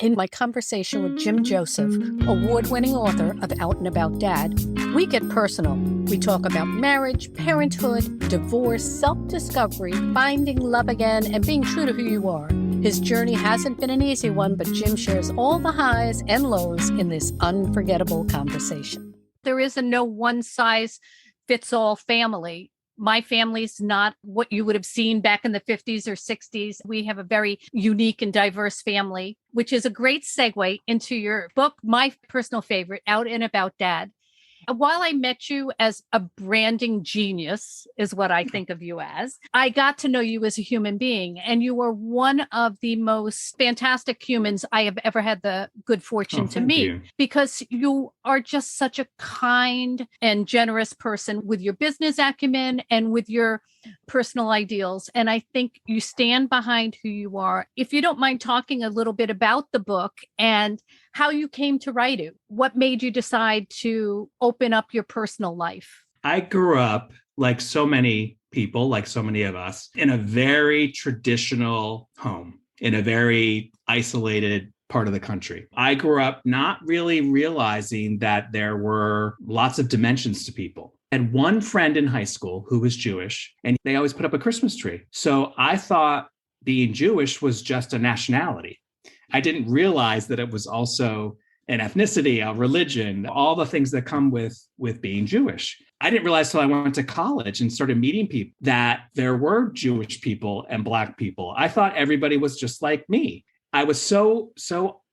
In my conversation with Jim Joseph, award-winning author of Out and About Dad, we get personal. We talk about marriage, parenthood, divorce, self-discovery, finding love again, and being true to who you are. His journey hasn't been an easy one, but Jim shares all the highs and lows in this unforgettable conversation. There is a no one-size-fits-all family. My family's not what you would have seen back in the 50s or 60s. We have a very unique and diverse family, which is a great segue into your book, my personal favorite, Out and About Dad. While I met you as a branding genius, is what I think of you as, I got to know you as a human being. And you are one of the most fantastic humans I have ever had the good fortune to meet, because you are just such a kind and generous person with your business acumen and with your personal ideals. And I think you stand behind who you are. If you don't mind talking a little bit about the book and how you came to write it, what made you decide to open up your personal life? I grew up, like so many people, like so many of us, in a very traditional home, in a very isolated part of the country. I grew up not really realizing that there were lots of dimensions to people. I had one friend in high school who was Jewish, and they always put up a Christmas tree. So I thought being Jewish was just a nationality. I didn't realize that it was also an ethnicity, a religion, all the things that come with being Jewish. I didn't realize till I went to college and started meeting people that there were Jewish people and Black people. I thought everybody was just like me. I was so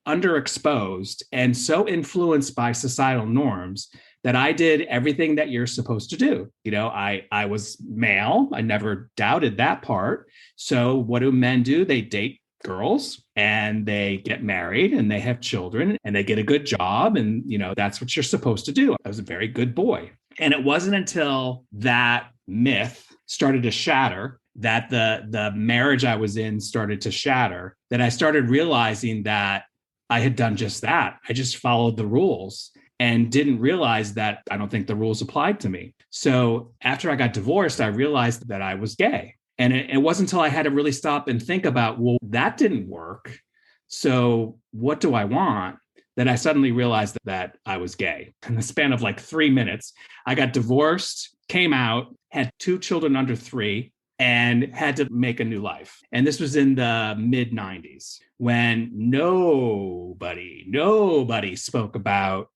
underexposed and so influenced by societal norms that I did everything that you're supposed to do. You know, I was male. I never doubted that part. So what do men do? They date girls and they get married and they have children and they get a good job. And, you know, that's what you're supposed to do. I was a very good boy. And it wasn't until that myth started to shatter, that the marriage I was in started to shatter, that I started realizing that I had done just that. I just followed the rules and didn't realize that I don't think the rules applied to me. So after I got divorced, I realized that I was gay. And it wasn't until I had to really stop and think about, well, that didn't work. So what do I want? That I suddenly realized that I was gay. In the span of like 3 minutes, I got divorced, came out, had 2 children under 3, and had to make a new life. And this was in the mid 90s when nobody spoke about,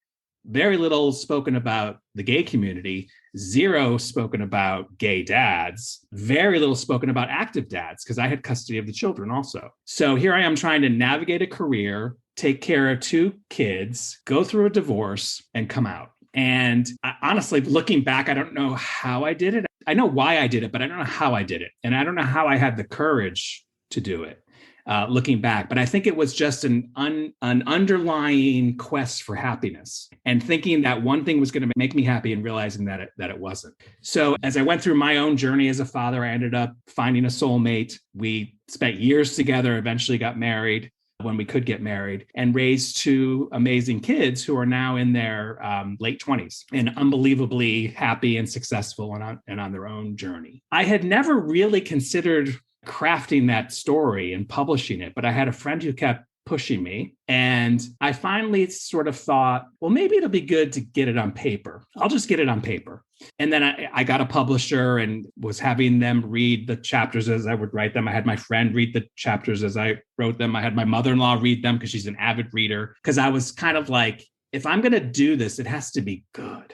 very little spoken about the gay community, zero spoken about gay dads, very little spoken about active dads, because I had custody of the children also. So here I am trying to navigate a career, take care of 2 kids, go through a divorce, and come out. And honestly, looking back, I don't know how I did it. I know why I did it, but I don't know how I did it. And I don't know how I had the courage to do it. Looking back, but I think it was just an underlying quest for happiness and thinking that one thing was going to make me happy and realizing that it wasn't. So as I went through my own journey as a father, I ended up finding a soulmate. We spent years together, eventually got married when we could get married, and raised 2 amazing kids who are now in their late 20s and unbelievably happy and successful and on their own journey. I had never really considered crafting that story and publishing it, but I had a friend who kept pushing me. And I finally sort of thought, well, maybe it'll be good to get it on paper. I'll just get it on paper. And then I got a publisher and was having them read the chapters as I would write them. I had my friend read the chapters as I wrote them. I had my mother-in-law read them because she's an avid reader. Because I was kind of like, if I'm going to do this, it has to be good.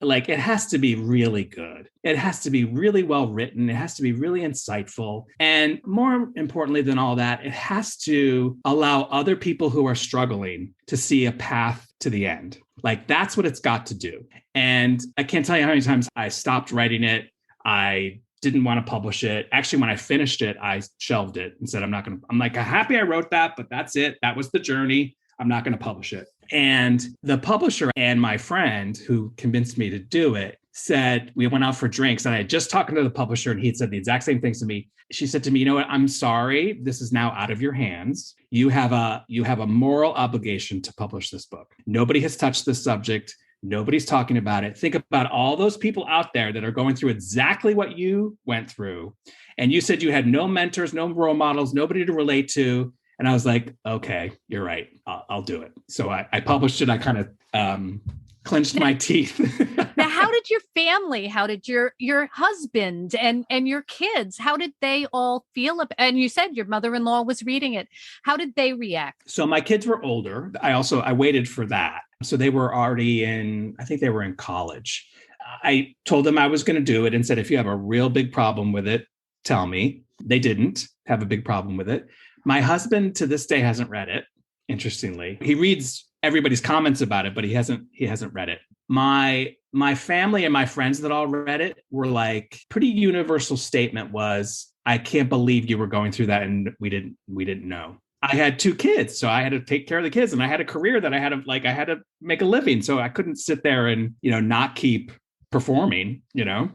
Like, it has to be really good. It has to be really well written. It has to be really insightful. And more importantly than all that, it has to allow other people who are struggling to see a path to the end. Like, that's what it's got to do. And I can't tell you how many times I stopped writing it. I didn't want to publish it. Actually, when I finished it, I shelved it and said, I'm like, happy I wrote that, but that's it. That was the journey. I'm not going to publish it. And the publisher and my friend who convinced me to do it said, we went out for drinks and I had just talked to the publisher and he had said the exact same things to me. She said to me, you know what, I'm sorry, this is now out of your hands. You have a moral obligation to publish this book. Nobody has touched this subject. Nobody's talking about it. Think about all those people out there that are going through exactly what you went through. And you said you had no mentors, no role models, nobody to relate to. And I was like, okay, you're right. I'll do it. So I published it. I kind of clenched my teeth. Now, how did your family, how did your husband and your kids, how did they all feel? And you said your mother-in-law was reading it. How did they react? So my kids were older. I waited for that. So they were already I think they were in college. I told them I was going to do it and said, if you have a real big problem with it, tell me. They didn't have a big problem with it. My husband to this day hasn't read it. Interestingly, he reads everybody's comments about it, but he hasn't read it. My family and my friends that all read it were like, pretty universal statement was, I can't believe you were going through that and we didn't know. I had 2 kids, so I had to take care of the kids, and I had a career that I had to make a living, so I couldn't sit there and not keep performing.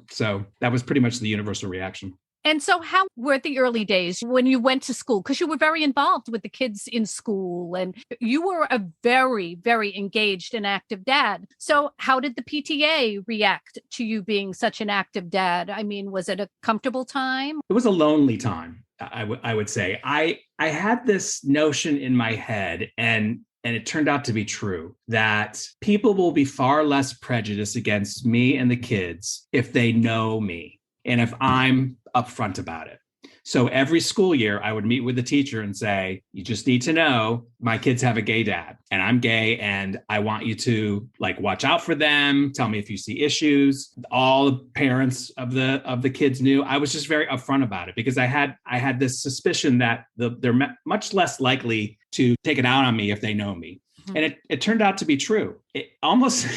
So that was pretty much the universal reaction. And so how were the early days when you went to school? Because you were very involved with the kids in school and you were a very, very engaged and active dad. So how did the PTA react to you being such an active dad? I mean, was it a comfortable time? It was a lonely time, I would say. I had this notion in my head, and it turned out to be true, that people will be far less prejudiced against me and the kids if they know me and if I'm upfront about it. So every school year, I would meet with the teacher and say, you just need to know my kids have a gay dad and I'm gay, and I want you to watch out for them. Tell me if you see issues. All the parents of the kids knew. I was just very upfront about it because I had this suspicion that they're much less likely to take it out on me if they know me. And it turned out to be true. It almost,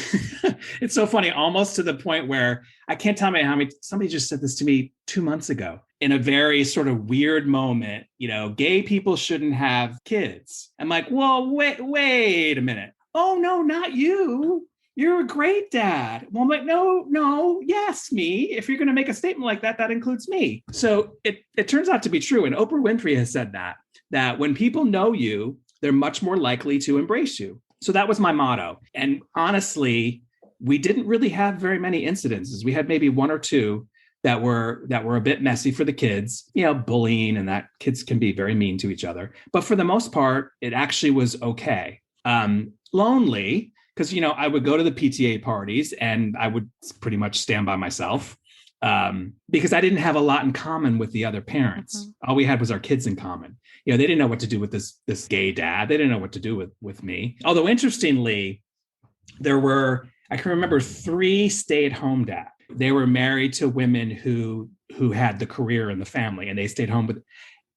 it's so funny, almost to the point where I can't tell me how many, somebody just said this to me 2 months ago in a very sort of weird moment, gay people shouldn't have kids. I'm like, well, wait a minute. Oh, no, not you. You're a great dad. Well, I'm like, no, yes, me. If you're going to make a statement like that, that includes me. So it turns out to be true. And Oprah Winfrey has said that when people know you, they're much more likely to embrace you. So that was my motto. And honestly, we didn't really have very many incidences. We had maybe 1 or 2 that were a bit messy for the kids, bullying, and that kids can be very mean to each other. But for the most part, it actually was okay. Lonely, because, I would go to the PTA parties and I would pretty much stand by myself because I didn't have a lot in common with the other parents. Mm-hmm. All we had was our kids in common. They didn't know what to do with this gay dad. They didn't know what to do with me. Although interestingly, I can remember 3 stay-at-home dads. They were married to women who had the career in the family, and they stayed home with.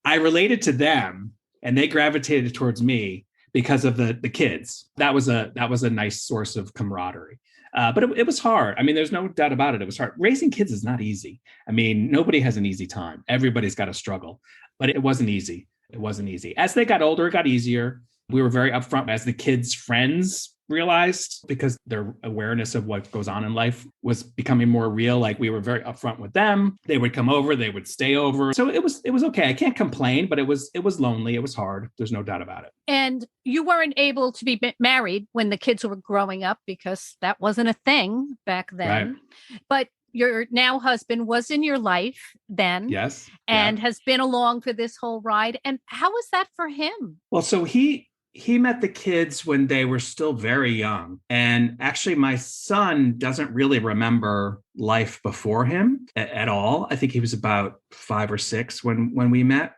I related to them, and they gravitated towards me because of the kids. That was a nice source of camaraderie. But it was hard. I mean, there's no doubt about it. It was hard. Raising kids is not easy. I mean, nobody has an easy time. Everybody's got to struggle, but it wasn't easy. It wasn't easy. As they got older, it got easier. We were very upfront as the kids' friends realized, because their awareness of what goes on in life was becoming more real. We were very upfront with them. They would come over, they would stay over. So it was okay. I can't complain, but it was lonely. It was hard. There's no doubt about it. And you weren't able to be married when the kids were growing up because that wasn't a thing back then. Right. But your now husband was in your life then. Yes. And has been along for this whole ride. And how was that for him? Well, so he met the kids when they were still very young. And actually, my son doesn't really remember life before him at all. I think he was about 5 or 6 when we met.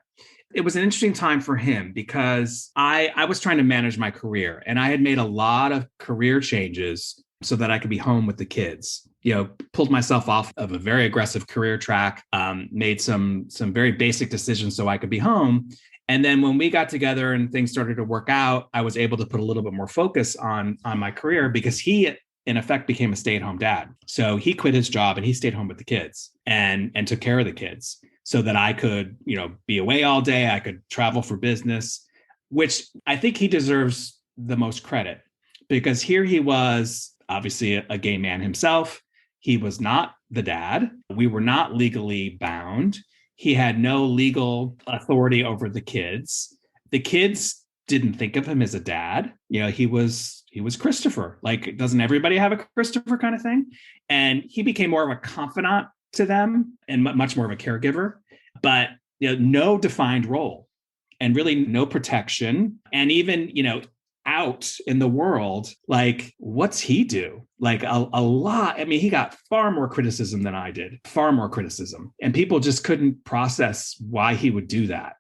It was an interesting time for him because I was trying to manage my career, and I had made a lot of career changes so that I could be home with the kids. Pulled myself off of a very aggressive career track, made some very basic decisions so I could be home. And then when we got together and things started to work out, I was able to put a little bit more focus on my career because he, in effect, became a stay-at-home dad. So he quit his job and he stayed home with the kids and took care of the kids so that I could, be away all day. I could travel for business, which I think he deserves the most credit because here he was, obviously a gay man himself. He was not the dad. We were not legally bound. He had no legal authority over the kids. The kids didn't think of him as a dad. He was Christopher. Doesn't everybody have a Christopher kind of thing? And he became more of a confidant to them and much more of a caregiver, but no defined role. and really no protection. And even, out in the world, like, what's he do? Like a lot. I mean, he got far more criticism than I did, far more criticism. And people just couldn't process why he would do that.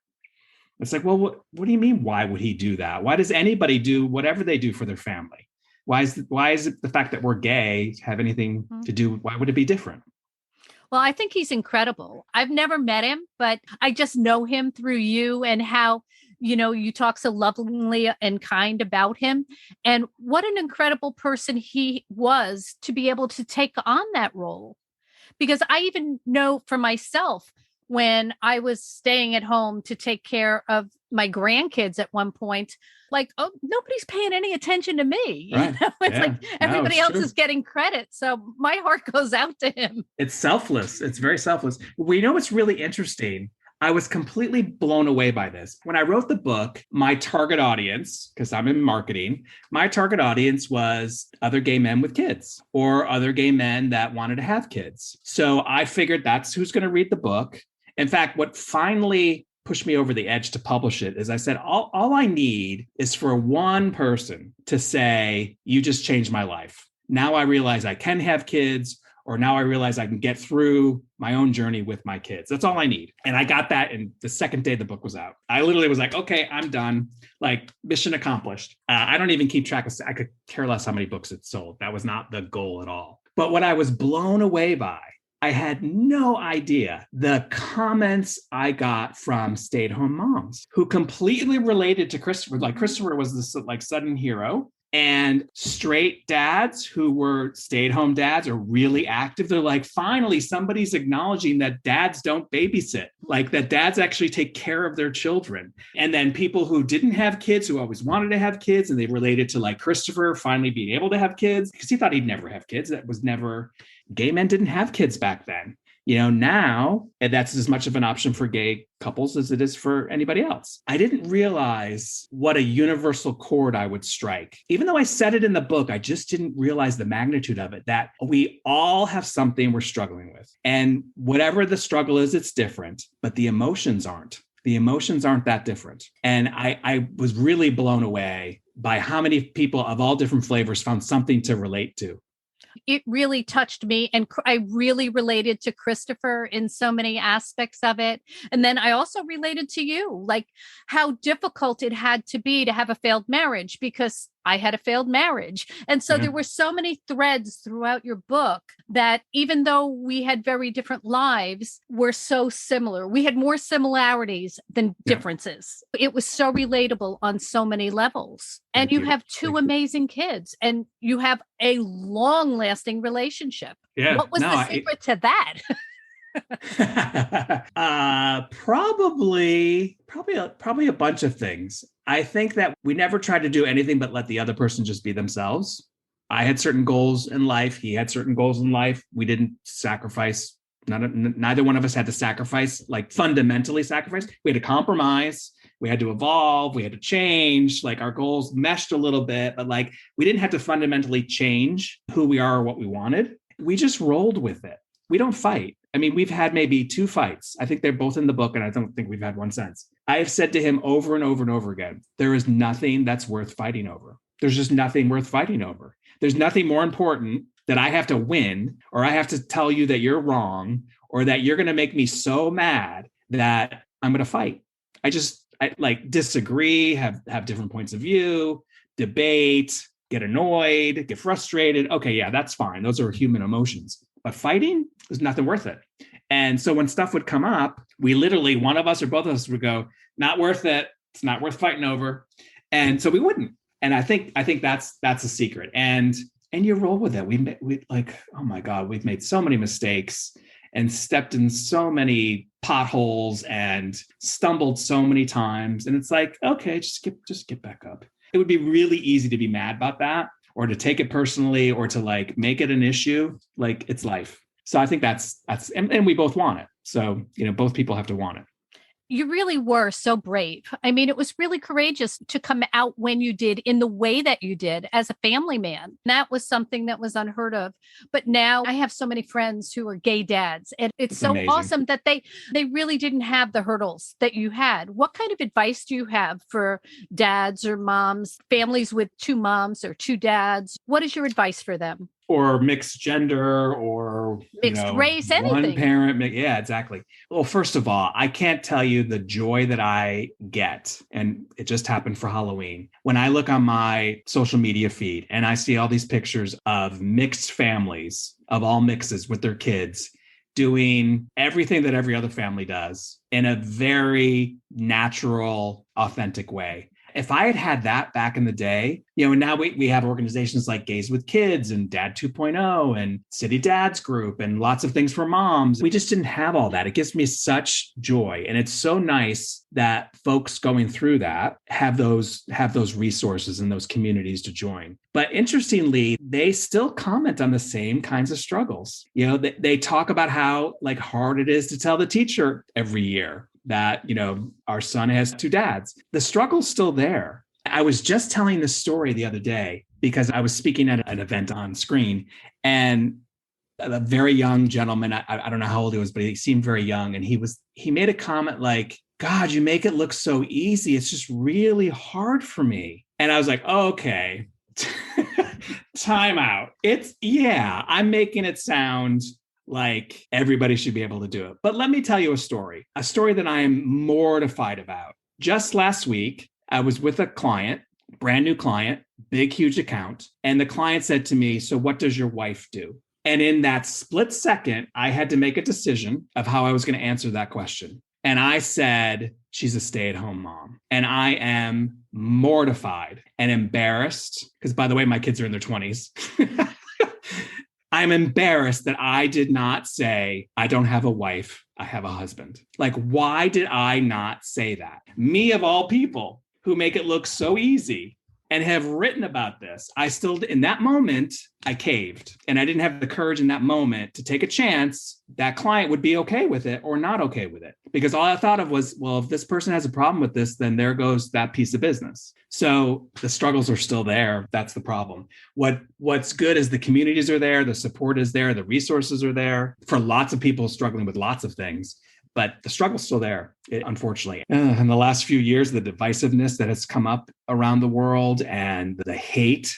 It's like, well, what do you mean? Why would he do that? Why does anybody do whatever they do for their family? Why is it the fact that we're gay have anything to do? Why would it be different? Well, I think he's incredible. I've never met him, but I just know him through you and how, you talk so lovingly and kind about him. And what an incredible person he was to be able to take on that role. Because I even know for myself, when I was staying at home to take care of my grandkids at one point, like, oh, nobody's paying any attention to me. Right. It's like everybody else true. is getting credit. So my heart goes out to him. It's selfless. It's very selfless. Well, what's really interesting? I was completely blown away by this. When I wrote the book, my target audience, because I'm in marketing, my target audience was other gay men with kids or other gay men that wanted to have kids. So I figured that's who's going to read the book. In fact, what finally pushed me over the edge to publish it is I said, all I need is for one person to say, you just changed my life. Now I realize I can have kids, or now I realize I can get through my own journey with my kids. That's all I need. And I got that in the second day the book was out. I literally was like, okay, I'm done. Like, mission accomplished. I don't even keep track of, I could care less how many books it sold. That was not the goal at all. But what I was blown away by, I had no idea the comments I got from stay-at-home moms who completely related to Christopher. Like, Christopher was this like sudden hero, and straight dads who were stay-at-home dads are really active. They're like, finally, somebody's acknowledging that dads don't babysit, like that dads actually take care of their children. And then people who didn't have kids, who always wanted to have kids, and they related to like Christopher finally being able to have kids because he thought he'd never have kids. That was never, gay men didn't have kids back then. Now, and that's as much of an option for gay couples as it is for anybody else. I didn't realize what a universal chord I would strike. Even though I said it in the book, I just didn't realize the magnitude of it, that we all have something we're struggling with. And whatever the struggle is, it's different, but the emotions aren't. The emotions aren't that different. And I was really blown away by how many people of all different flavors found something to relate to. It really touched me. And I really related to Christopher in so many aspects of it. And then I also related to you, like how difficult it had to be to have a failed marriage, because I had a failed marriage. And so there were so many threads throughout your book that even though we had very different lives, were so similar. We had more similarities than differences. It was so relatable on so many levels. And you have two amazing kids, and you have a long lasting relationship. Yeah. What was the secret to that? Probably a bunch of things. I think that we never tried to do anything but let the other person just be themselves. I had certain goals in life. He had certain goals in life. We didn't sacrifice. Neither one of us had to sacrifice, like fundamentally sacrifice. We had to compromise. We had to evolve. We had to change. Like, our goals meshed a little bit, but like, we didn't have to fundamentally change who we are or what we wanted. We just rolled with it. We don't fight. I mean, we've had maybe 2 fights. I think they're both in the book, and I don't think we've had one since. I have said to him over and over and over again, there is nothing that's worth fighting over. There's just nothing worth fighting over. There's nothing more important that I have to win, or I have to tell you that you're wrong, or that you're going to make me so mad that I'm going to fight. I like disagree, have different points of view, debate, get annoyed, get frustrated. Okay, yeah, that's fine. Those are human emotions. But fighting is nothing worth it. And so when stuff would come up, we literally, one of us or both of us would go, not worth it. It's not worth fighting over. And so we wouldn't. And I think that's a secret. And you roll with it. We like, oh my God, we've made so many mistakes and stepped in so many potholes and stumbled so many times. And it's like, okay, just get back up. It would be really easy to be mad about that, or to take it personally, or to like make it an issue. Like, it's life. So I think that's and we both want it. So, both people have to want it. You really were so brave. I mean, it was really courageous to come out when you did in the way that you did as a family man. That was something that was unheard of. But now I have so many friends who are gay dads, and it's It's so amazing. awesome that they really didn't have the hurdles that you had. What kind of advice do you have for dads or moms, families with two moms or two dads? What is your advice for them? Or mixed gender or, Mixed race, one anything. parent. Yeah, exactly. Well, first of all, I can't tell you the joy that I get. And it just happened for Halloween. When I look on my social media feed and I see all these pictures of mixed families of all mixes with their kids doing everything that every other family does in a very natural, authentic way. If I had had that back in the day, and now we have organizations like Gays with Kids and Dad 2.0 and City Dads Group and lots of things for moms. We just didn't have all that. It gives me such joy. And it's so nice that folks going through that have those resources and those communities to join. But interestingly, they still comment on the same kinds of struggles. They talk about how hard it is to tell the teacher every year that, our son has two dads. The struggle's still there. I was just telling this story the other day because I was speaking at an event on screen, and a very young gentleman, I don't know how old he was, but he seemed very young. And he made a comment like, God, you make it look so easy. It's just really hard for me. And I was like, oh, okay, time out. I'm making it sound like everybody should be able to do it. But let me tell you a story that I am mortified about. Just last week, I was with a client, brand new client, big, huge account. And the client said to me, so what does your wife do? And in that split second, I had to make a decision of how I was going to answer that question. And I said, she's a stay-at-home mom. And I am mortified and embarrassed because, by the way, my kids are in their 20s. I'm embarrassed that I did not say, I don't have a wife, I have a husband. Why did I not say that? Me of all people who make it look so easy and have written about this. In that moment, I caved. And I didn't have the courage in that moment to take a chance that client would be okay with it or not okay with it. Because all I thought of was, well, if this person has a problem with this, then there goes that piece of business. So the struggles are still there. That's the problem. What's good is the communities are there, the support is there, the resources are there for lots of people struggling with lots of things. But the struggle's still there, unfortunately. In the last few years, the divisiveness that has come up around the world and the hate,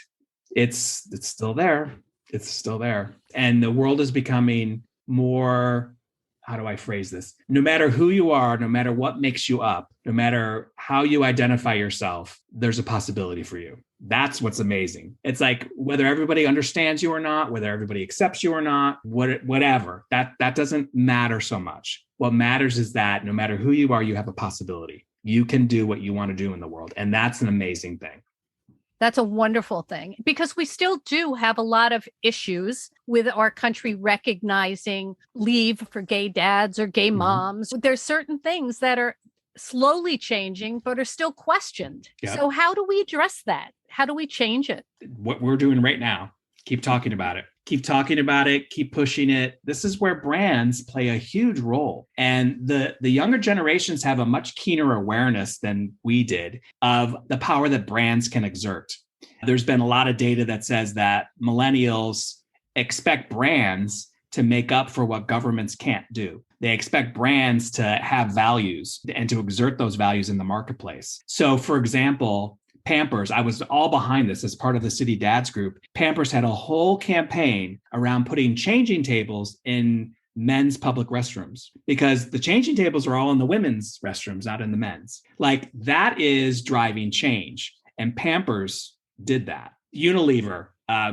it's still there. It's still there. And the world is becoming more, how do I phrase this? No matter who you are, no matter what makes you up, no matter how you identify yourself, there's a possibility for you. That's what's amazing. It's like whether everybody understands you or not, whether everybody accepts you or not, whatever, that doesn't matter so much. What matters is that no matter who you are, you have a possibility. You can do what you want to do in the world. And that's an amazing thing. That's a wonderful thing because we still do have a lot of issues with our country recognizing leave for gay dads or gay moms. There's certain things that are slowly changing, but are still questioned. Yep. So how do we address that? How do we change it? What we're doing right now, keep talking about it. Keep talking about it, keep pushing it. This is where brands play a huge role. And the younger generations have a much keener awareness than we did of the power that brands can exert. There's been a lot of data that says that millennials expect brands to make up for what governments can't do. They expect brands to have values and to exert those values in the marketplace. So, for example, Pampers, I was all behind this as part of the City Dads Group. Pampers had a whole campaign around putting changing tables in men's public restrooms because the changing tables are all in the women's restrooms, not in the men's. That is driving change. And Pampers did that. Unilever,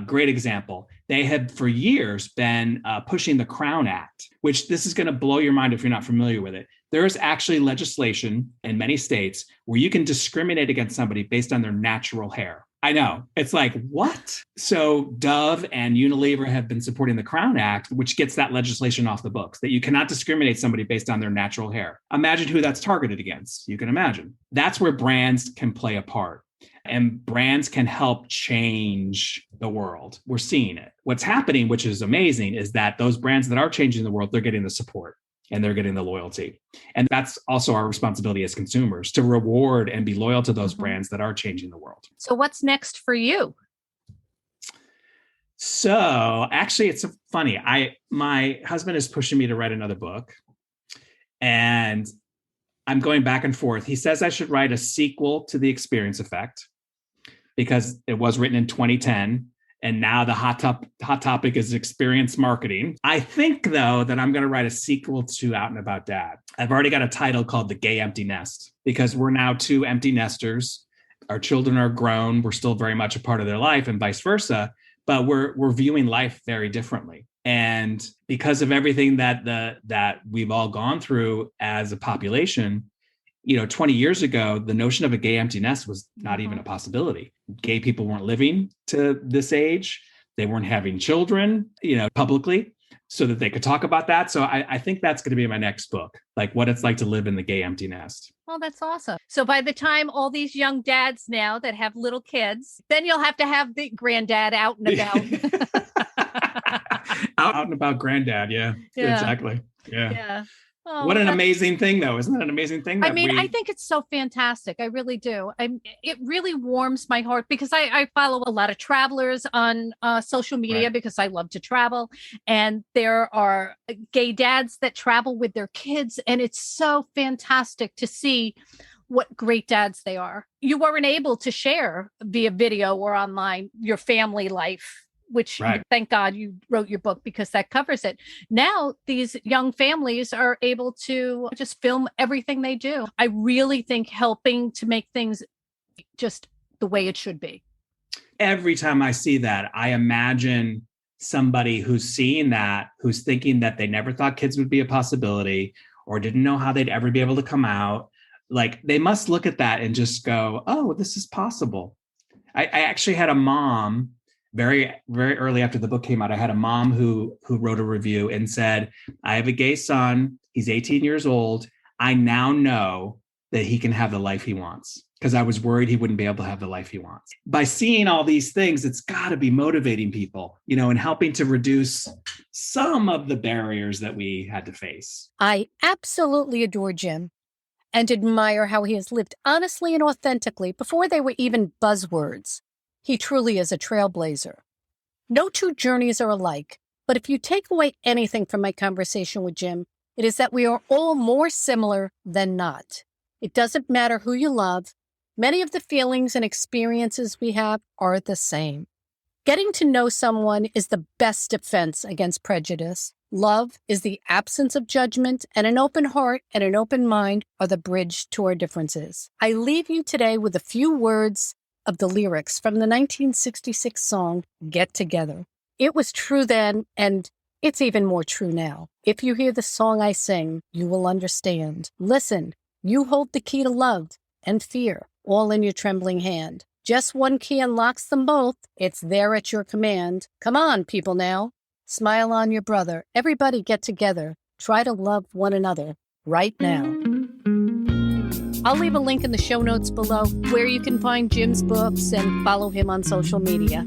great example. They had for years been pushing the Crown Act, which this is going to blow your mind if you're not familiar with it. There is actually legislation in many states where you can discriminate against somebody based on their natural hair. I know. It's like, what? So Dove and Unilever have been supporting the Crown Act, which gets that legislation off the books, that you cannot discriminate somebody based on their natural hair. Imagine who that's targeted against. You can imagine. That's where brands can play a part. And brands can help change the world. We're seeing it. What's happening, which is amazing, is that those brands that are changing the world, they're getting the support. and they're getting the loyalty. And that's also our responsibility as consumers to reward and be loyal to those brands that are changing the world. So what's next for you? So actually, it's funny. My husband is pushing me to write another book, and I'm going back and forth. He says I should write a sequel to The Experience Effect because it was written in 2010. And now the hot topic is experience marketing. I think, though, that I'm going to write a sequel to Out and About Dad. I've already got a title called The Gay Empty Nest, because we're now two empty nesters. Our children are grown. We're still very much a part of their life and vice versa, but we're viewing life very differently. And because of everything that we've all gone through as a population, 20 years ago, the notion of a gay empty nest was not even a possibility. Gay people weren't living to this age. They weren't having children, publicly, so that they could talk about that. So I think that's going to be my next book, like what it's like to live in the gay empty nest. Oh, that's awesome. So by the time all these young dads now that have little kids, then you'll have to have the granddad out and about. Out and about granddad. Yeah, exactly. Yeah. Oh, what an amazing thing, though. Isn't that an amazing thing? I mean, I think it's so fantastic. I really do. It really warms my heart because I follow a lot of travelers on social media because I love to travel. And there are gay dads that travel with their kids. And it's so fantastic to see what great dads they are. You weren't able to share via video or online your family life, which thank God you wrote your book because that covers it. Now, these young families are able to just film everything they do. I really think helping to make things just the way it should be. Every time I see that, I imagine somebody who's seeing that, who's thinking that they never thought kids would be a possibility or didn't know how they'd ever be able to come out. Like, they must look at that and just go, oh, this is possible. I actually had a mom very, very early after the book came out. I had a mom who wrote a review and said, I have a gay son. He's 18 years old. I now know that he can have the life he wants, because I was worried he wouldn't be able to have the life he wants. By seeing all these things, it's got to be motivating people, and helping to reduce some of the barriers that we had to face. I absolutely adore Jim and admire how he has lived honestly and authentically before they were even buzzwords. He truly is a trailblazer. No two journeys are alike, but if you take away anything from my conversation with Jim, it is that we are all more similar than not. It doesn't matter who you love. Many of the feelings and experiences we have are the same. Getting to know someone is the best defense against prejudice. Love is the absence of judgment, and an open heart and an open mind are the bridge to our differences. I leave you today with a few words of the lyrics from the 1966 song, Get Together. It was true then, and it's even more true now. If you hear the song I sing, you will understand. Listen, you hold the key to love and fear, all in your trembling hand. Just one key unlocks them both. It's there at your command. Come on, people now. Smile on your brother. Everybody get together. Try to love one another right now. I'll leave a link in the show notes below where you can find Jim's books and follow him on social media.